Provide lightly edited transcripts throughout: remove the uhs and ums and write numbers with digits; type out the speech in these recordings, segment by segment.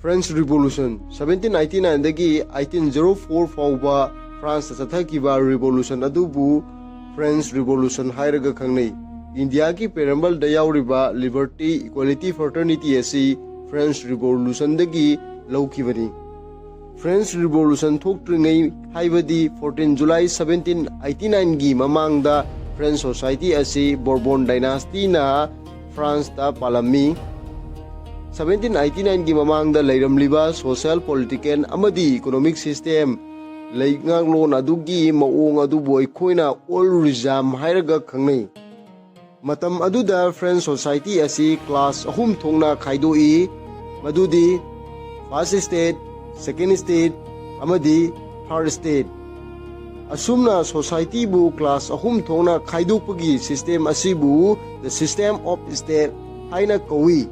French Revolution 1799 dagi 1804 fauba France chathakiba revolution adubu French Revolution hairaga khangnai. India ki perambal da yauriba liberty, equality, fraternity asi French Revolution dagi laukibani. French Revolution thokringai haibadi 14 July 1789 gi mamangda French society asi Bourbon dynasty na France ta palami. 1789 gi mamangda leiramliba social, political amadi economic system leignanglon adugi maong adubu aikoina all regime hairaga khangnai. Matam aduda French society asi class ahum thongna khaidoi madudi first state, second state amadi third state. Asumna society bu class ahum thongna khaidopagi system asibu the system of state haina kawi.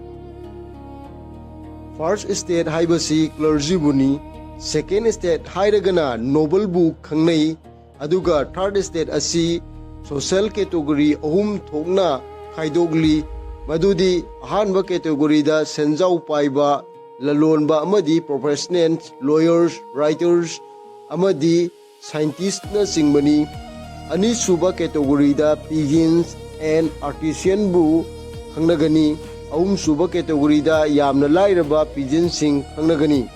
First state haibasi clergy buni, second state hairagana noble bu khangnai, aduga third state asi social category ahum thokna khaidogli madudi ahanba category da senjau paiba lalonba amadi professionals, lawyers, writers amadi scientists na singbani. Ani suba category da peasants and artisan bu khangnagani. Ahum suba category da yamna lairaba peasant sing khangnagani.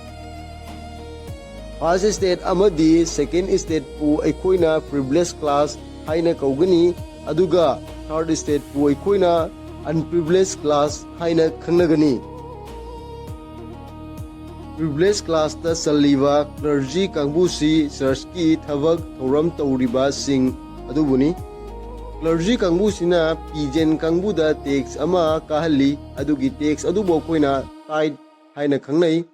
First state amadi second state pu aikoina privileged class haina kaugani aduga third state pu aikoina unprivileged class haina khangnagani. Privileged class ta saliba clergy kangbusi church ki thabak thoram tauriba sing adubuni. Clergy kangbusi na pigeon kangbuda tax ama kahali adugi tax adubo koina tithe haina khangnai.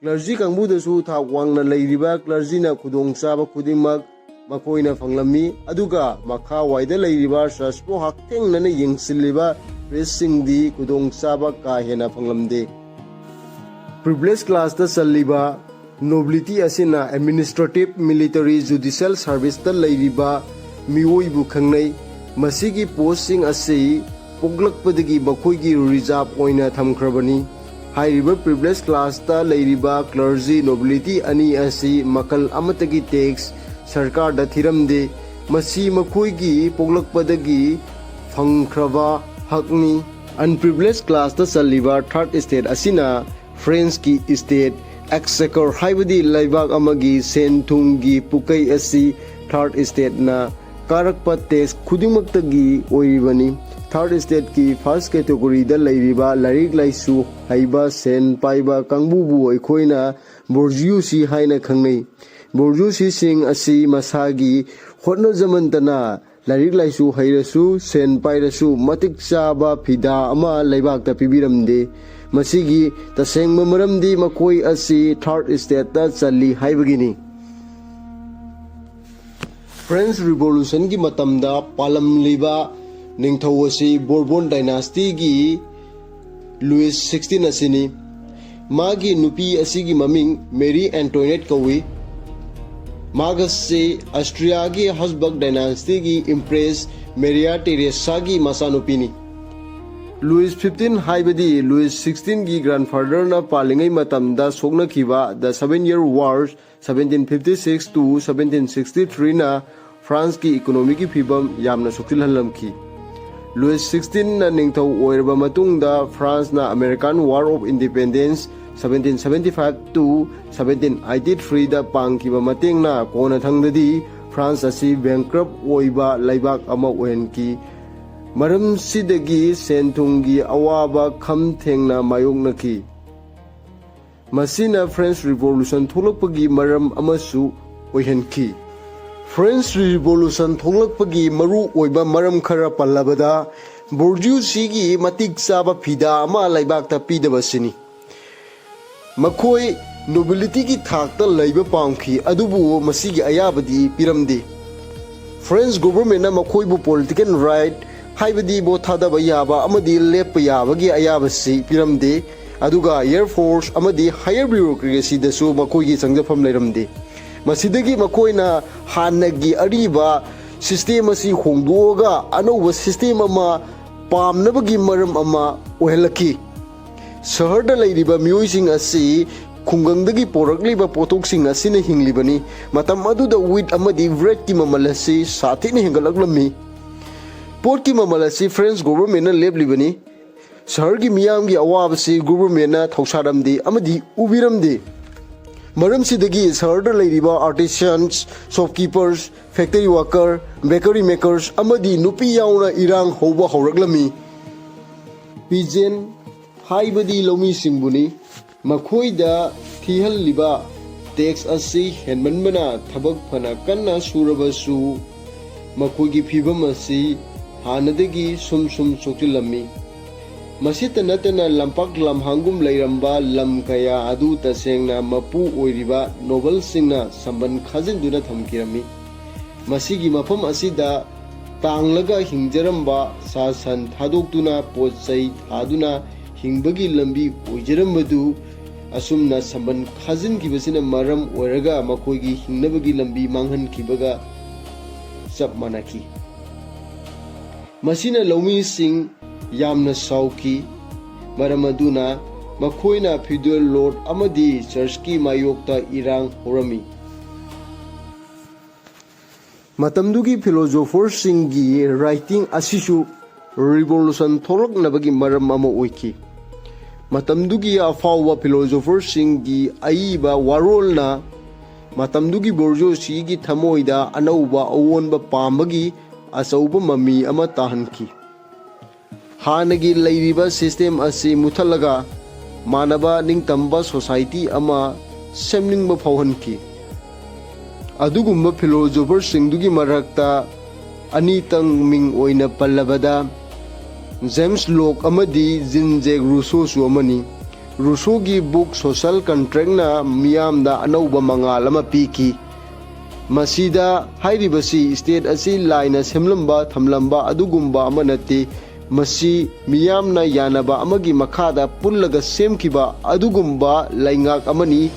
Clergy kangbuda su thak wangna leiriba clergy na khudong chaba khudimak makoina fanglami aduga makha waida leiriba churchpo hakteng na yengsilliba pressing di khudong chaba ka hena fanglamde. Privileged class ta saliba nobility asina administrative, military, judicial service ta leiriba miwoibu khangnai. Masigi posting asi poglakpadagi bakhoigi reserve oina thamkhrabani. Hairiba privileged class ta leiriba clergy nobility ani asi makal amatagi tax sarkar da thiramde. Masi makhoigi poglakpadagi phangkhraba hakni. Unprivileged class ta saliba third state asina French ki state exchequer haibadi laibak amagi sen thungi pukai asi third state na karakpa tax khudimaktagi oiribani. Third state ki first category da leiriba larik laisu haiba sen paiba kangbubu aikoina bourgeoisie haina khangnai. Bourgeoisie sing asi masagi hotna zamantana larik laisu hairasu sen pairasu matik chaba phida ama laibak ta pibiramde. Masigi tasengma maramdi makoi asi third state ta chali haibagini. French Revolution ki matamda palamliba ningthau asi Bourbon dynasty gi Louis XVI asini. Magi nupi asigi maming Marie Antoinette kawi. Magasi Austria gi Habsburg dynasty gi Empress Maria Theresa gi masanupini. Louis XV haibadi Louis XVI gi grandfather na palingai matamda sokna kiba the 7-year wars 1756 to 1763 na France ki economic ki phibam yamna soktilhalamki. Louis XVI na ningthau oirba matungda France na American War of Independence 1775 to 1783 da pangkiba matengna kona thangdadi France asi bankrupt oiba laibak ama ohenki. Maram sidagi senthungi awaba kham thengna mayoknaki. Masina French Revolution tholakpagi maram amasu oihenki. French Revolution tholakpagi maru oiba maram khara pallabada bourgeoisie gi matik chaba phida ama laibakta pidabasini. Makhoi nobility ki thakta laiba pamki adubu masigi ayabadi piramde. French government na makhoi bu political right haibadi bo thadaba yaba amadi lepa yabagi ayabasi piramde. Aduga Air Force amadi higher bureaucracy dasu makhoi changjafam leiramde. Masidagi makoina hanagi ariba system asi hongdoga anova system ama pamnabagi maram ama ohelaki. Sahar lairiba miyoi asi khungangdagi porakliba potoksing asina hinglibani matam aduda wheat amadi bread ki mamal asi sathina hengalaklami pot ki mamal asi French government na leblibani Sahar gi miyam gi awabasi government na thausaramdi amadi ubiramdi maram sidagi Sahar lairiba artisans shopkeepers factory worker bakery makers amadi nupi yauna irang hoba horaklami pigeon haibadi lomi singbuni Makhoida Thihal Liba tax asi henmanbana thabak phana kanna surabasu Makhoigi phibam asi hanadagi sum soktilami Masita natana lampak lamhangum lairamba lam kaya adu tasengna mapu oiriba novel singna samban khajinduna thamkirami Masigi mafam asida tanglaga hingjaramba sasan thadokduna potsai thaduna hingbagi lambi oijarambadu asumna samban khajin kibasina maram oiraga makhoigi hingnabagi lambi manghan kibaga chap manaki masina laumi sing yamna sauki maram aduna makhoina feudal lord amadi church ki mayokta irang horami matamdugi philosopher singi writing asisu revolution tholaknabagi maram ama oiki Matamdugi afawa philosopher singi aiba warolna matamdugi bourgeoisie gi thamoida anauba awonba pambagi asauba mami ama tahanki hanagi lairiba system asi muthalaga manaba ningtamba society ama semningba phawhanki adugumba philosopher singdugi marakta anitang ming oina pallabada James Locke amadi Jean-Jacques Rousseau su amani Rousseau gi book social contract na miyamda anauba mangal ama piki masida hairibasi state asi laina semlamba thamlamba adugumba amanati masi miyamna yanaba amagi makhada pullaga semkiba adugumba laingak amani